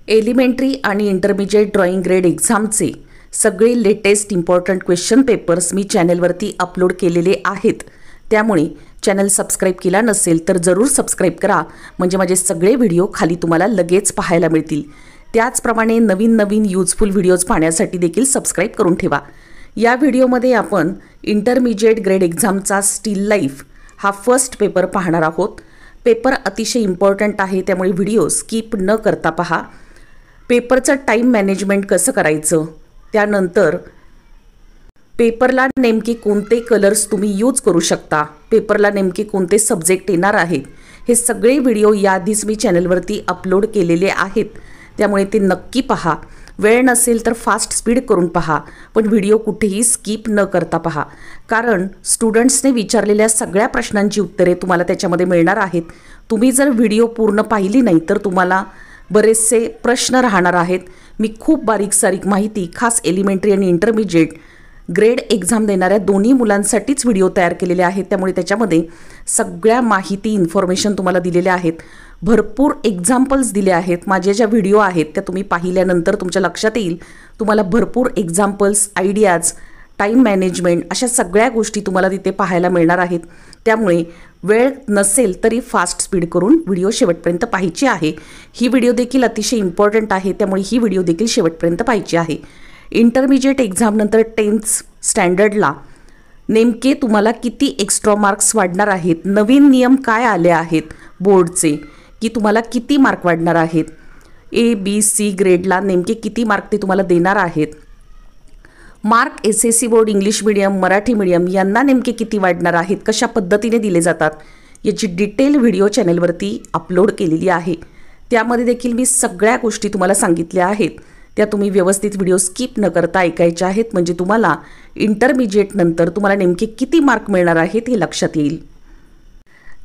Elementary आणि intermediate drawing grade एक्झामचे सगळे latest important question papers मी चॅनलवरती अपलोड केलेले आहेत। त्यामुळे चॅनल सबस्क्राइब केला नसेल तर जरूर सबस्क्राइब करा, म्हणजे माझे सगळे व्हिडिओ खाली तुम्हाला लगेच पाहायला मिळतील। त्याचप्रमाणे नवीन यूजफुल व्हिडिओज पाहण्यासाठी देखील सबस्क्राइब करून ठेवा। या व्हिडिओमध्ये आपण इंटरमिजिएट ग्रेड एक्झामचा स्टील लाईफ हा फर्स्ट पेपर पाहणार आहोत। पेपर अतिशय इम्पॉर्टंट आहे, त्यामुळे व्हिडिओ स्किप न करता पहा। पेपरचं टाइम मॅनेजमेंट कसं करायचं, त्यानंतर पेपरला नेमके कोणते कलर्स तुम्ही यूज करू शकता, पेपरला नेमके कोणते सब्जेक्ट येणार आहेत, हे सगळे व्हिडिओ याआधीच मी चॅनलवरती अपलोड केलेले आहेत। त्यामुळे ते नक्की पहा। वेळ नसेल तर फास्ट स्पीड करून पहा, पण व्हिडिओ कुठेही स्किप न करता पहा, कारण स्टुडंट्सने विचारलेल्या सगळ्या प्रश्नांची उत्तरे तुम्हाला त्याच्यामध्ये मिळणार आहेत। तुम्ही जर व्हिडिओ पूर्ण पाहिली नाही तर तुम्हाला बरेचसे प्रश्न राहणार आहेत। मी खूप बारीक माहिती खास एलिमेंटरी आणि इंटरमिजिएट ग्रेड एक्झाम देणाऱ्या दोन्ही मुलांसाठीच व्हिडिओ तयार केलेले आहेत, त्यामुळे त्याच्यामध्ये सगळ्या माहिती इन्फॉर्मेशन तुम्हाला दिलेल्या आहेत। भरपूर एक्झाम्पल्स दिले आहेत। माझे ज्या व्हिडिओ आहेत त्या तुम्ही पाहिल्यानंतर तुमच्या लक्षात येईल, तुम्हाला भरपूर एक्झाम्पल्स, आयडियाज, टाइम मॅनेजमेंट अशा सगळ्या गोष्टी तुम्हाला तिथे पाहायला मिळणार आहेत। त्यामुळे वेळ नसेल तरी फास्ट स्पीड करून व्हिडिओ शेवटपर्यंत पाहायची आहे। ही व्हिडिओ देखील अतिशय इम्पॉर्टंट आहे, त्यामुळे ही व्हिडिओ देखील शेवटपर्यंत पाहायची आहे। इंटरमिजिएट एक्झाम नंतर 10th स्टँडर्डला नेमके तुम्हाला किती एक्स्ट्रा मार्क्स वाढणार आहेत, नवीन नियम काय आले आहेत बोर्डचे, की तुम्हाला किती मार्क वाढणार आहेत, ABC ग्रेडला नेमके किती मार्क ते तुम्हाला देणार आहेत, mark SSC board English medium, Marathi medium यांना नेमके किती वाढणार आहेत, कशा पद्धतीने दिले जातात, याची डिटेल व्हिडिओ चॅनलवरती अपलोड केलेली आहे। त्यामध्ये देखील मी सगळ्या गोष्टी तुम्हाला सांगितल्या आहेत, त्या तुम्ही व्यवस्थित व्हिडिओ स्किप न करता ऐकायच्या आहेत, म्हणजे तुम्हाला इंटरमिजिएट नंतर तुम्हाला नेमके किती मार्क मिळणार आहेत हे लक्षात येईल।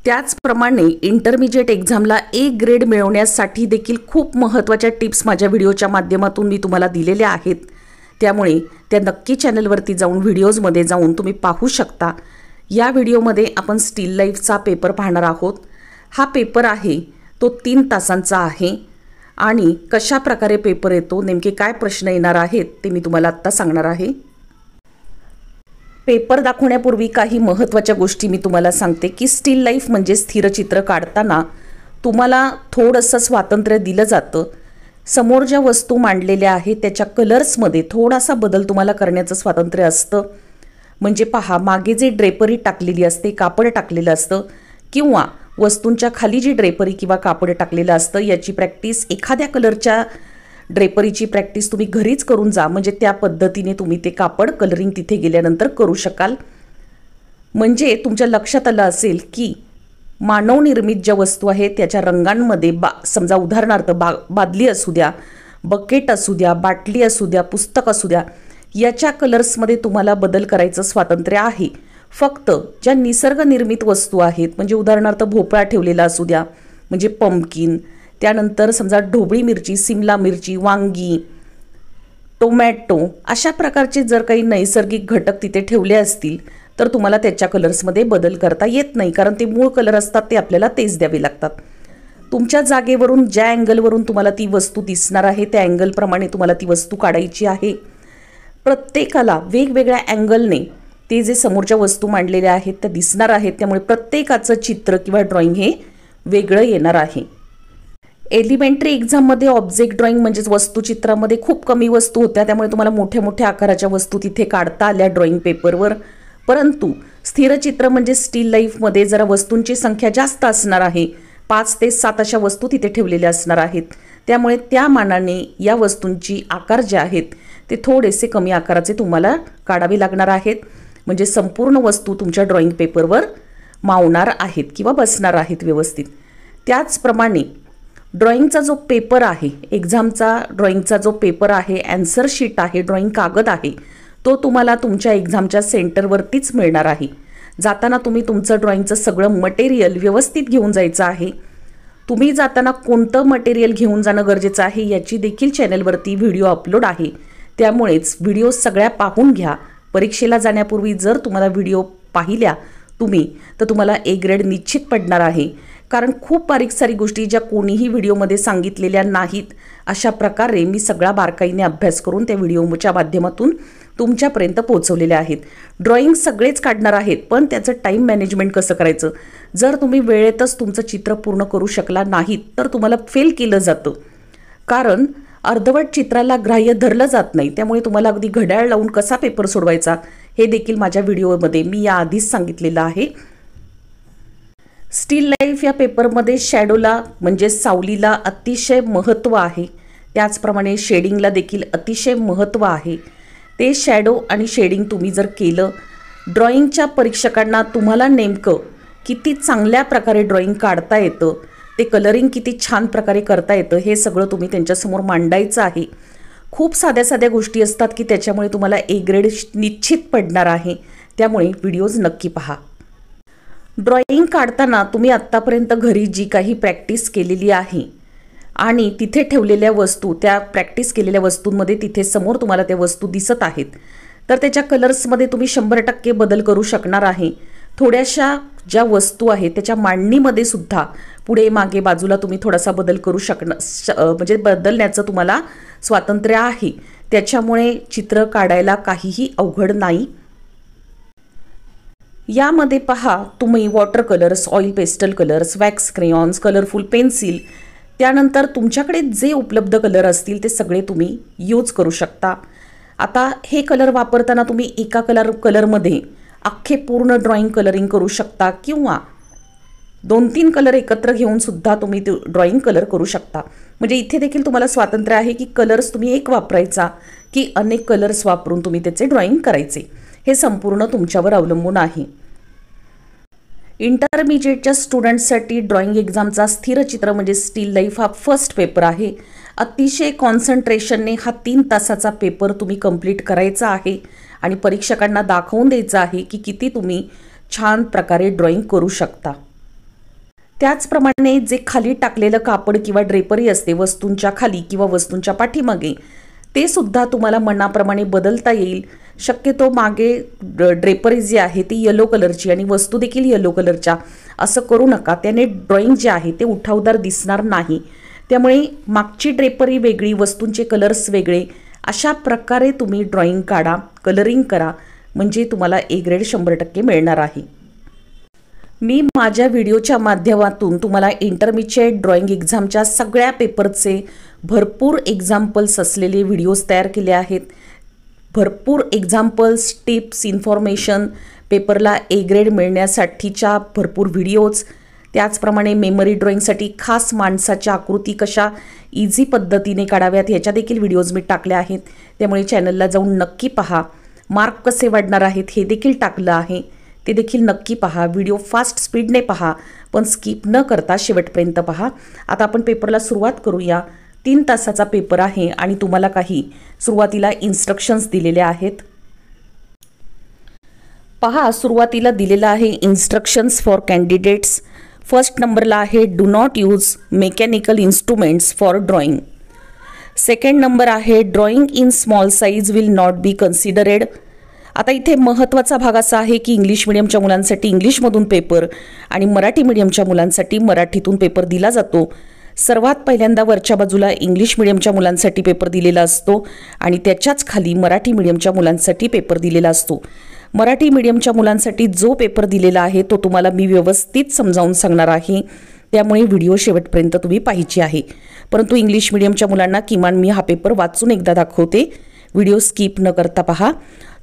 त्याचप्रमाणे इंटरमिजिएट एक्झामला A ग्रेड मिळवण्यासाठी देखील खूप महत्त्वाच्या टिप्स माझ्या व्हिडिओच्या माध्यमातून मी तुम्हाला दिलेल्या आहेत, त्यामुळे त्या नक्की चॅनलवरती जाऊन व्हिडिओजमध्ये जाऊन तुम्ही पाहू शकता। या व्हिडिओमध्ये आपण स्टील लाईफचा पेपर पाहणार आहोत। हा पेपर आहे तो 3 तासांचा आहे आणि कशा प्रकारे पेपर येतो, नेमके काय प्रश्न येणार आहेत ते मी तुम्हाला आत्ता सांगणार आहे। पेपर दाखवण्यापूर्वी काही महत्त्वाच्या गोष्टी मी तुम्हाला सांगते, की स्टील लाईफ म्हणजे स्थिरचित्र काढताना तुम्हाला थोडंसं स्वातंत्र्य दिलं जातं। समोर ज्या वस्तू मांडलेल्या आहेत त्याच्या कलर्समध्ये थोडासा बदल तुम्हाला करण्याचं स्वातंत्र्य असतं। म्हणजे पहा, मागे जे ड्रेपरी टाकलेली असते, कापड टाकलेलं असतं, किंवा वस्तूंच्या खाली जी ड्रेपरी किंवा कापड टाकलेलं असतं, याची प्रॅक्टिस, एखाद्या कलरच्या ड्रेपरीची प्रॅक्टिस तुम्ही घरीच करून जा, म्हणजे त्या पद्धतीने तुम्ही ते कापड कलरिंग तिथे गेल्यानंतर करू शकाल। म्हणजे तुमच्या लक्षात आलं असेल की मानवनिर्मित ज्या वस्तू आहेत त्याच्या रंगांमध्ये समजा उदाहरणार्थ बादली असू द्या, बकेट असू द्या, बाटली असू द्या, पुस्तक असू द्या, याच्या कलर्समध्ये तुम्हाला बदल करायचं स्वातंत्र्य आहे। फक्त ज्या निसर्गनिर्मित वस्तू आहेत, म्हणजे उदाहरणार्थ भोपळा ठेवलेला असू द्या, म्हणजे पंपकिन, त्यानंतर समजा ढोबळी मिरची, सिमला मिरची, वांगी, टोमॅटो, अशा प्रकारचे जर काही नैसर्गिक घटक तिथे ठेवले असतील तर तुम्हाला त्याच्या कलर्समध्ये बदल करता येत नाही, कारण ते मूळ कलर असतात, ते आपल्याला तेच द्यावे लागतात। तुमच्या जागेवरून ज्या अँगलवरून तुम्हाला ती वस्तू दिसणार आहे त्या अँगलप्रमाणे तुम्हाला ती वस्तू काढायची आहे। प्रत्येकाला वेगवेगळ्या अँगलने ते जे समोरच्या वस्तू मांडलेल्या आहेत त्या दिसणार आहेत, त्यामुळे प्रत्येकाचं चित्र किंवा ड्रॉइंग हे वेगळं येणार आहे। एलिमेंटरी एक्झाममध्ये ऑब्जेक्ट ड्रॉइंग म्हणजेच वस्तुचित्रामध्ये खूप कमी वस्तू होत्या, त्यामुळे तुम्हाला मोठ्या आकाराच्या वस्तू तिथे काढता आल्या ड्रॉइंग पेपरवर। परंतु स्थिरचित्र म्हणजे स्टील लाईफमध्ये जरा वस्तूंची संख्या जास्त असणार आहे, 5 ते 7 अशा वस्तू तिथे ठेवलेल्या असणार आहेत, त्यामुळे त्या मानाने या वस्तूंची आकार जे आहेत ते थोडेसे कमी आकाराचे तुम्हाला काढावे लागणार आहेत, म्हणजे संपूर्ण वस्तू तुमच्या ड्रॉइंग पेपरवर मावणार आहेत किंवा बसणार आहेत व्यवस्थित। त्याचप्रमाणे ड्रॉइंगचा जो पेपर आहे, एक्झामचा ड्रॉइंगचा जो पेपर आहे, ॲन्सर शीट आहे, ड्रॉइंग कागद आहे, तो तुम्हाला तुमच्या एक्झामच्या सेंटरवरतीच मिळणार आहे। जाताना तुम्ही तुमचं ड्रॉइंगचं सगळं मटेरियल व्यवस्थित घेऊन जायचं आहे। तुम्ही जाताना कोणतं मटेरियल घेऊन जाणं गरजेचं आहे याची देखील चॅनलवरती व्हिडिओ अपलोड आहे, त्यामुळेच व्हिडिओ सगळ्या पाहून घ्या। परीक्षेला जाण्यापूर्वी जर तुम्हाला व्हिडिओ पाहिल्या तुम्ही तर तुम्हाला A ग्रेड निश्चित पडणार आहे, कारण खूप बारीक सारी गोष्टी ज्या कोणीही व्हिडिओमध्ये सांगितलेल्या नाहीत, अशा प्रकारे मी सगळा बारकाईने अभ्यास करून त्या व्हिडिओच्या माध्यमातून तुमच्यापर्यंत पोहोचवलेले आहेत। ड्रॉइंग सगळेच काढणार आहेत, पण त्याचं टाईम मॅनेजमेंट कसं करायचं, जर तुम्ही वेळेतच तुमचं चित्र पूर्ण करू शकला नाहीत तर तुम्हाला फेल केलं जातं, कारण अर्धवट चित्राला ग्राह्य धरलं जात नाही। त्यामुळे तुम्हाला अगदी घड्याळ लावून कसा पेपर सोडवायचा हे देखील माझ्या व्हिडिओमध्ये मी याआधीच सांगितलेलं आहे। स्टील लाईफ या पेपरमध्ये शॅडोला म्हणजे सावलीला अतिशय महत्त्व आहे, त्याचप्रमाणे शेडिंगला देखील अतिशय महत्त्व आहे। ते शॅडो आणि शेडिंग तुम्ही जर केलं, ड्रॉइंगच्या परीक्षकांना तुम्हाला नेमकं किती चांगल्या प्रकारे ड्रॉइंग काढता येतं, ते कलरिंग किती छान प्रकारे करता येतं, हे सगळं तुम्ही त्यांच्यासमोर मांडायचं आहे। खूप साध्या साध्या गोष्टी असतात की त्याच्यामुळे तुम्हाला ए ग्रेड निश्चित पडणार आहे, त्यामुळे व्हिडिओज नक्की पहा। ड्रॉइंग काढताना तुम्ही आत्तापर्यंत घरी जी काही प्रॅक्टिस केलेली आहे आणि तिथे ठेवलेल्या वस्तू, त्या प्रॅक्टिस केलेल्या वस्तूंमध्ये तिथे समोर तुम्हाला त्या वस्तू दिसत आहेत, तर त्याच्या कलर्समध्ये तुम्ही 100% बदल करू शकणार आहे। थोड्याशा ज्या वस्तू आहेत त्याच्या मांडणीमध्ये सुद्धा पुढे मागे बाजूला तुम्ही थोडासा बदल करू म्हणजे बदलण्याचं तुम्हाला स्वातंत्र्य आहे, त्याच्यामुळे चित्र काढायला काहीही अवघड नाही। यामध्ये पहा, तुम्ही water colours, oil pastel colours, wax crayons, colourful pencil, त्यानंतर तुमच्याकडे जे उपलब्ध कलर असतील ते सगळे तुम्ही यूज करू शकता। आता हे कलर वापरताना तुम्ही एका कलरमध्ये अख्खे पूर्ण ड्रॉइंग कलरिंग करू शकता किंवा 2-3 कलर एकत्र घेऊन सुद्धा तुम्ही ड्रॉइंग कलर करू शकता। म्हणजे इथे देखील तुम्हाला स्वातंत्र्य आहे की कलर्स तुम्ही एक वापरायचा की अनेक कलर्स वापरून तुम्ही त्याचे ड्रॉइंग करायचे, हे संपूर्ण तुमच्यावर अवलंबून आहे। इंटरमिजिएटच्या स्टुडंट्ससाठी ड्रॉइंग एक्झामचा स्थिर चित्र म्हणजे स्टील लाईफ हा फर्स्ट पेपर आहे। अतिशय कॉन्सन्ट्रेशनने हा 3 तासाचा पेपर तुम्ही कंप्लीट करायचा आहे आणि परीक्षकांना दाखवून द्यायचं आहे की किती तुम्ही छान प्रकारे ड्रॉइंग करू शकता। त्याचप्रमाणे जे खाली टाकलेलं कापड किंवा ड्रेपरी असते वस्तूंच्या खाली किंवा वस्तूंच्या पाठीमागे, ते सुद्धा तुम्हाला मनाप्रमाणे बदलता येईल। शक्यतो मागे ड्रेपरी जी आहे ती येलो कलरची आणि वस्तू देखील येलो कलरच्या असं करू नका, त्याने ड्रॉइंग जे आहे ते उठावदार दिसणार नाही। त्यामुळे मागची ड्रेपरी वेगळी, वस्तूंचे कलर्स वेगळे, अशा प्रकारे तुम्ही ड्रॉइंग काढा, कलरिंग करा, म्हणजे तुम्हाला ए ग्रेड 100% मिळणार आहे। मी माझ्या व्हिडिओच्या माध्यमातून तुम्हाला इंटरमिजिएट ड्रॉइंग एक्झामच्या सगळ्या पेपरचे भरपूर एक्झाम्पल्स असलेले व्हिडिओज तयार केले आहेत। भरपूर एक्झाम्पल्स, टिप्स, इन्फॉर्मेशन, पेपरला ए ग्रेड मिळण्यासाठीच्या भरपूर व्हिडिओज, त्याचप्रमाणे मेमरी ड्रॉइंगसाठी खास माणसाच्या आकृती कशा इझी पद्धतीने काढाव्यात ह्याच्या देखील व्हिडिओज मी टाकल्या आहेत, त्यामुळे चॅनलला जाऊन नक्की पहा। मार्क कसे वाढणार आहेत हे देखील टाकलं आहे, ते देखील नक्की पहा। व्हिडिओ फास्ट स्पीडने पहा, पण स्किप न करता शेवटपर्यंत पहा। आता आपण पेपरला सुरुवात करूया। 3 तासाचा पेपर आहे आणि तुम्हाला काही सुरुवातीला इन्स्ट्रक्शन्स दिलेले आहेत। पहा, सुरुवातीला दिलेला आहे इन्स्ट्रक्शन्स फॉर कॅन्डिडेट्स। फर्स्ट नंबरला आहे do not use mechanical instruments for drawing. Second number आहे drawing in small size will not be considered. आता इथे महत्त्वाचा भाग असा आहे की इंग्लिश मीडियमच्या मुलांसाठी इंग्लिशमधून पेपर आणि मराठी मीडियमच्या मुलांसाठी मराठीतून पेपर दिला जातो। सर्वात पहिल्यांदा वरच्या बाजूला इंग्लिश मीडियमच्या मुलांसाठी पेपर दिलेला असतो आणि त्याच्याच खाली मराठी मीडियमच्या मुलांसाठी पेपर दिलेला असतो। मराठी मीडियमच्या मुलांसाठी जो पेपर दिलेला आहे तो तुम्हाला मी व्यवस्थित समजावून सांगणार आहे, त्यामुळे व्हिडिओ शेवटपर्यंत तुम्ही पाहिजे आहे। परंतु इंग्लिश मीडियमच्या मुलांना किमान मी हा पेपर वाचून एकदा दाखवते, व्हिडिओ स्किप न करता पहा।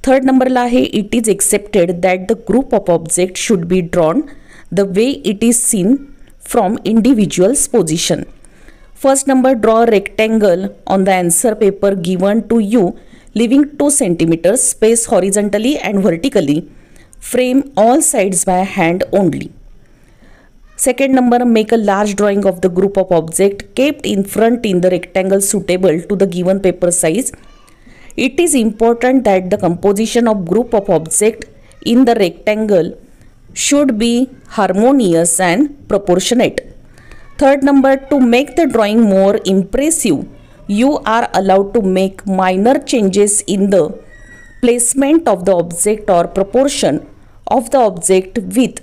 थर्ड नंबरला आहे it is accepted that the group of object should be drawn the way it is seen from individual's position. First number, draw a rectangle on the answer paper given to you, leaving 2 centimeters space horizontally and vertically. Frame all sides by hand only. Second number, make a large drawing of the group of object kept in front in the rectangle suitable to the given paper size. It is important that the composition of group of object in the rectangle should be harmonious and proportionate. Third number, to make the drawing more impressive, you are allowed to make minor changes in the placement of the object or proportion of the object with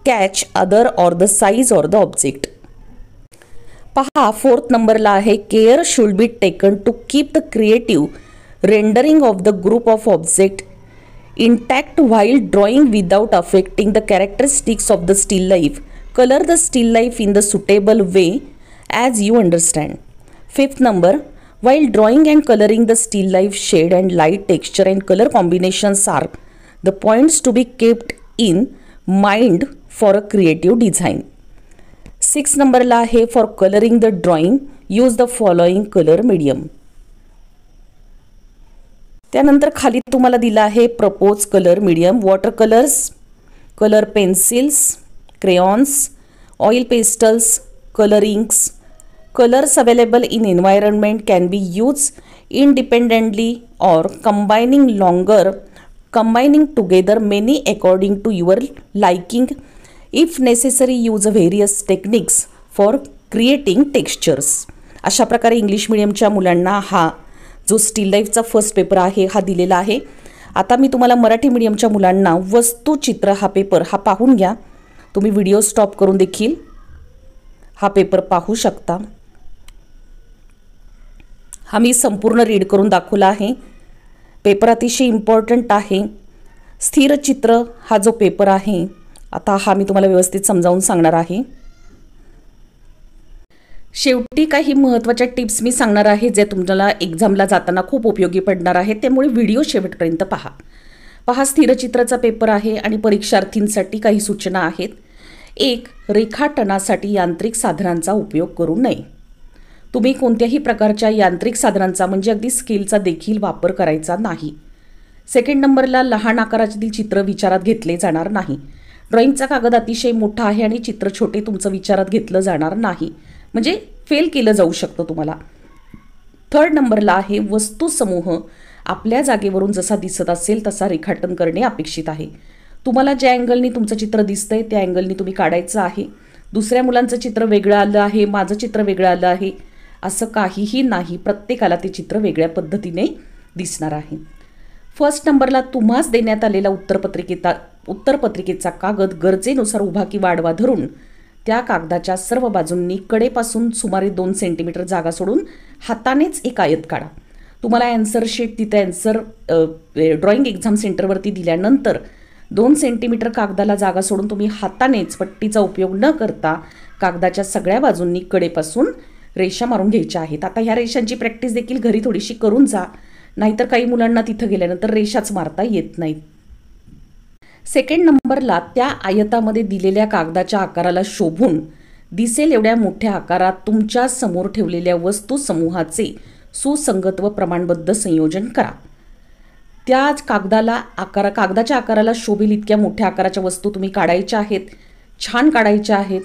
catch other or the size or the object. पहा, 4th नंबरला आहे care should be taken to keep the creative rendering of the group of object intact while drawing without affecting the characteristics of the still life. Color the still life in the suitable way as you understand. 5th number, while drawing and coloring the still life, shade and light, texture and color combinations are the points to be kept in mind for a creative design. 6th number ला आहे for coloring the drawing, use the following color medium. त्यानंतर खाली तुम्हाला दिला आहे propose colour medium, water colours, colour pencils, crayons, oil pastels, colour inks. Colours available in environment can be use independently or combining together many according to your liking. If necessary use a various techniques for creating textures. अशा प्रकारे English मिडियमच्या मुलांना हा जो steel लाईफचा first paper आहे हा दिलेला आहे. आता मी तुम्हाला मराठी मीडियमच्या मुलांना वस्तुचित्र हा पेपर हा पाहून घ्या. तुम्ही व्हिडिओ स्टॉप करून देखील हा पेपर पाहू शकता. हा मी संपूर्ण रीड करून दाखवला आहे. पेपर अतिशय इम्पॉर्टंट आहे. स्थिर चित्र हा जो पेपर आहे आता हा मी तुम्हाला व्यवस्थित समजावून सांगणार आहे. शेवटी काही महत्त्वाच्या टिप्स मी सांगणार आहे जे तुम्हाला एक्झामला जाताना खूप उपयोगी पडणार आहेत, त्यामुळे व्हिडिओ शेवटपर्यंत पहा. स्थिरचित्राचा पेपर आहे आणि परीक्षार्थींसाठी काही सूचना आहेत. 1. रेखाटनासाठी यांत्रिक साधनांचा उपयोग करू नये. तुम्ही कोणत्याही प्रकारच्या यांत्रिक साधनांचा म्हणजे अगदी स्केलचा देखील वापर करायचा नाही. 2nd नंबरला लहान आकारातील चित्र विचारात घेतले जाणार नाही. ड्रॉइंगचा कागद अतिशय मोठा आहे आणि चित्र छोटे तुमचं विचारात घेतलं जाणार नाही, म्हणजे फेल केलं जाऊ शकतं तुम्हाला. 3rd नंबरला आहे वस्तुसमूह आपल्या जागेवरून जसा दिसत असेल तसा रेखाटन करणे अपेक्षित आहे. तुम्हाला ज्या अँगलनी तुमचं चित्र दिसतंय त्या अँगलनी तुम्ही काढायचं आहे. दुसऱ्या मुलांचं चित्र वेगळं आलं आहे, माझं चित्र वेगळं आलं आहे असं काहीही नाही. प्रत्येकाला ते चित्र वेगळ्या पद्धतीने दिसणार आहे. 1st नंबरला तुम्हास देण्यात आलेला उत्तरपत्रिकेचा कागद गरजेनुसार उभा किंवा आडवा धरून त्या कागदाच्या सर्व बाजूंनी कडेपासून सुमारे 2 सेंटीमीटर जागा सोडून हातानेच एक आयत काढा. तुम्हाला ॲन्सर शीट तिथे ड्रॉइंग एक्झाम सेंटरवरती दिल्यानंतर 2 सेंटीमीटर कागदाला जागा सोडून तुम्ही हातानेच पट्टीचा उपयोग न करता कागदाच्या सगळ्या बाजूंनी कडेपासून रेषा मारून घ्यायच्या आहेत. आता ह्या रेषांची प्रॅक्टिस देखील घरी थोडीशी करून जा, नाहीतर काही मुलांना तिथं गेल्यानंतर रेषाच मारता येत नाहीत. 2nd नंबरला त्या आयतामध्ये दिलेल्या कागदाच्या आकाराला शोभून दिसेल एवढ्या मोठ्या आकारात तुमच्या समोर ठेवलेल्या वस्तुसमूहाचे सुसंगत व प्रमाणबद्ध संयोजन करा. त्या कागदाच्या आकाराला शोभेल इतक्या मोठ्या आकाराच्या वस्तू तुम्ही काढायच्या आहेत, छान काढायच्या आहेत.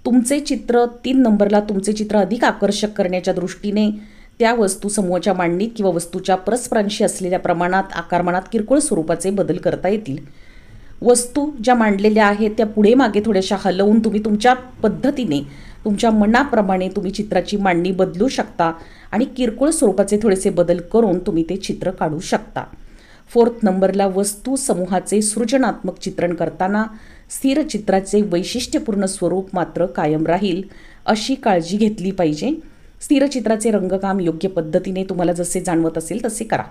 तुमचे चित्र 3 नंबरला तुमचे चित्र अधिक आकर्षक करण्याच्या दृष्टीने त्या वस्तुसमूहाच्या मांडणीत किंवा वस्तूच्या परस्परांशी असलेल्या प्रमाणात आकारमानात किरकोळ स्वरूपाचे बदल करता येतील. वस्तू ज्या मांडलेल्या आहेत त्या पुढे मागे थोड्याशा हलवून तुम्ही तुमच्या पद्धतीने तुमच्या मनाप्रमाणे तुम्ही चित्राची मांडणी बदलू शकता आणि किरकोळ स्वरूपाचे थोडेसे बदल करून तुम्ही ते चित्र काढू शकता. 4th नंबरला वस्तू समूहाचे सृजनात्मक चित्रण करताना स्थिर चित्राचे वैशिष्ट्यपूर्ण स्वरूप मात्र कायम राहील अशी काळजी घेतली पाहिजे. स्थिर चित्राचे रंगकाम योग्य पद्धतीने तुम्हाला जसे जाणवत असेल तसे करा.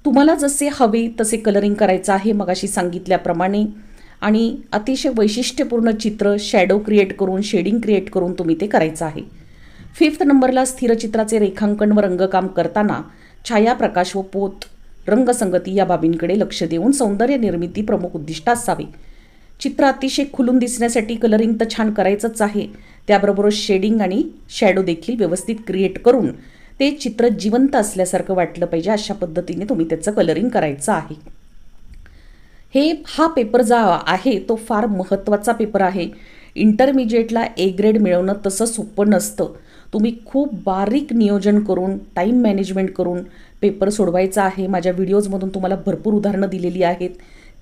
तुम्हाला जसे हवे तसे कलरिंग करायचं आहे मगाशी सांगितल्याप्रमाणे, आणि अतिशय वैशिष्ट्यपूर्ण चित्र शॅडो क्रिएट करून शेडिंग क्रिएट करून तुम्ही ते करायचं आहे. 5th नंबरला स्थिर चित्राचे रेखांकन व रंगकाम करताना छाया, प्रकाश व पोत, रंगसंगती या बाबींकडे लक्ष देऊन सौंदर्य निर्मिती प्रमुख उद्दिष्ट असावे. चित्र अतिशय खुलून दिसण्यासाठी कलरिंग तर छान करायचंच आहे, त्याबरोबरच शेडिंग आणि शॅडो देखील व्यवस्थित क्रिएट करून ते चित्र जिवंत असल्यासारखं वाटलं पाहिजे अशा पद्धतीने तुम्ही त्याचं कलरिंग करायचं आहे. हा पेपर जो आहे तो फार महत्त्वाचा पेपर आहे. इंटरमिजिएटला A ग्रेड मिळवणं तसं सोपं नसतं. तुम्ही खूप बारीक नियोजन करून टाईम मॅनेजमेंट करून पेपर सोडवायचा आहे. माझ्या व्हिडिओजमधून तुम्हाला भरपूर उदाहरणं दिलेली आहेत,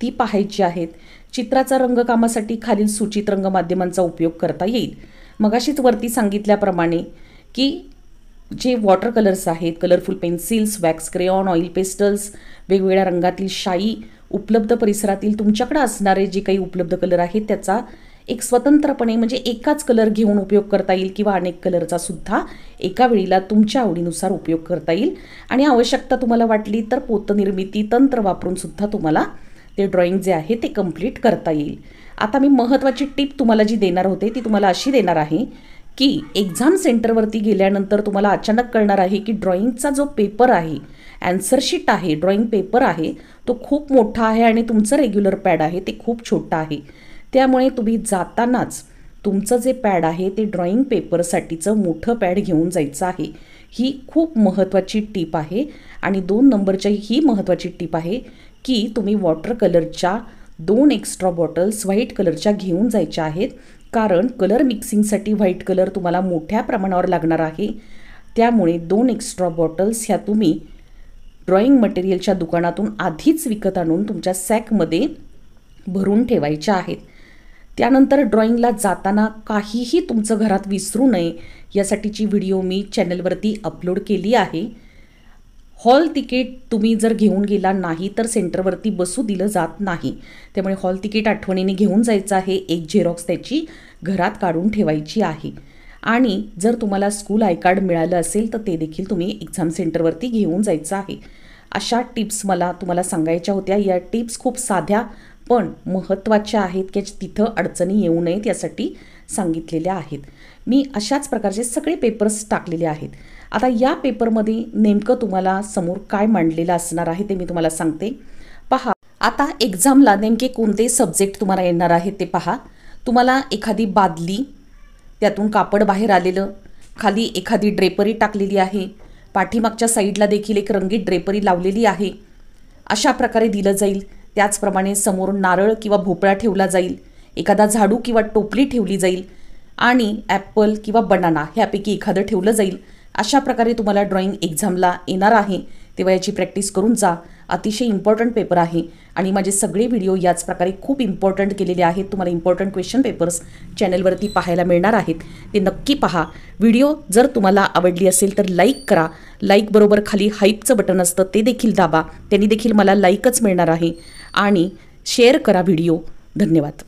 ती पाहायची आहेत. चित्राचा रंगकामासाठी खालील सूचित रंग माध्यमांचा उपयोग करता येईल. मगाशीच वरती सांगितल्याप्रमाणे की जे वॉटर कलर्स आहेत, colourful pencils, wax crayon, oil pastels, वेगवेगळ्या रंगातील शाई, उपलब्ध परिसरातील तुमच्याकडे असणारे जे काही उपलब्ध कलर आहेत त्याचा एक स्वतंत्रपणे म्हणजे एकाच कलर घेऊन उपयोग करता येईल किंवा अनेक कलरचा सुद्धा एका वेळीला तुमच्या आवडीनुसार उपयोग करता येईल. आणि आवश्यकता तुम्हाला वाटली तर पोतनिर्मिती तंत्र वापरून सुद्धा तुम्हाला ते ड्रॉइंग जे आहे ते कंप्लीट करता येईल. आता मी महत्त्वाची टिप तुम्हाला जी देणार होते ती तुम्हाला अशी देणार आहे की एक्झाम सेंटरवरती गेल्यानंतर तुम्हाला अचानक कळणार आहे की ड्रॉइंगचा जो पेपर आहे, ॲन्सर शीट आहे, ड्रॉइंग पेपर आहे, तो खूप मोठा आहे आणि तुमचं रेग्युलर पॅड आहे ते खूप छोटं आहे. त्यामुळे तुम्ही जातानाच तुमचं जे पॅड आहे ते ड्रॉइंग पेपरसाठीचं मोठं पॅड घेऊन जायचं आहे. ही खूप महत्त्वाची टीप आहे. आणि 2 नंबरची ही महत्त्वाची टीप आहे की तुम्ही वॉटर कलरच्या 2 एक्स्ट्रा बॉटल्स व्हाईट कलरच्या घेऊन जायच्या आहेत. कारण कलर मिक्सिंगसाठी व्हाईट कलर तुम्हाला मोठ्या प्रमाणावर लागणार आहे. त्यामुळे 2 एक्स्ट्रा बॉटल्स ह्या तुम्ही ड्रॉइंग मटेरियलच्या दुकानातून आधीच विकत आणून तुमच्या सॅकमध्ये भरून ठेवायच्या आहेत. त्यानंतर ड्रॉइंगला जाताना काहीही तुमचं घरात विसरू नये यासाठीची व्हिडिओ मी चॅनलवरती अपलोड केली आहे. हॉल तिकीट तुम्ही जर घेऊन गेला नाही तर सेंटरवरती बसू दिलं जात नाही. त्यामुळे हॉल तिकीट आठवणीने घेऊन जायचं आहे. एक झेरॉक्स त्याची घरात काढून ठेवायची आहे. आणि जर तुम्हाला स्कूल आय कार्ड मिळालं असेल तर ते देखील तुम्ही एक्झाम सेंटरवरती घेऊन जायचं आहे. अशा टिप्स मला तुम्हाला सांगायच्या होत्या. या टिप्स खूप साध्या पण महत्त्वाच्या आहेत की तिथं अडचणी येऊ नयेत यासाठी सांगितलेल्या आहेत. मी अशाच प्रकारचे सगळे पेपर्स टाकलेले आहेत. आता या पेपरमध्ये नेमकं तुम्हाला समोर काय मांडलेलं असणार आहे ते मी तुम्हाला सांगते. पहा, आता एक्झामला नेमके कोणते सब्जेक्ट तुम्हाला येणार आहेत ते पहा. तुम्हाला एखादी बादली, त्यातून कापड बाहेर आलेलं, खाली एखादी ड्रेपरी टाकलेली आहे, पाठीमागच्या साईडला देखील एक रंगीत ड्रेपरी लावलेली आहे, अशा प्रकारे दिलं जाईल. त्याचप्रमाणे समोर नारळ किंवा भोपळा ठेवला जाईल, एखादा झाडू किंवा टोपली ठेवली जाईल आणि ॲपल किंवा बनाना ह्यापैकी एखादं ठेवलं जाईल. अशा प्रकारे तुम्हाला ड्रॉइंग एक्झामला येणार आहे. तेव्हा याची प्रॅक्टिस करून जा. अतिशय इम्पॉर्टंट पेपर आहे आणि माझे सगळे व्हिडिओ याच प्रकारे खूप इम्पॉर्टंट केलेले आहेत. तुम्हाला इम्पॉर्टंट क्वेश्चन पेपर्स चॅनलवरती पाहायला मिळणार आहेत. ते नक्की पहा. व्हिडिओ जर तुम्हाला आवडली असेल तर लाईक करा. लाईकबरोबर खाली हाईपचं बटन असतं ते देखील दाबा. त्यांनी देखील मला लाईकच मिळणार आहे. आणि शेअर करा व्हिडिओ. धन्यवाद.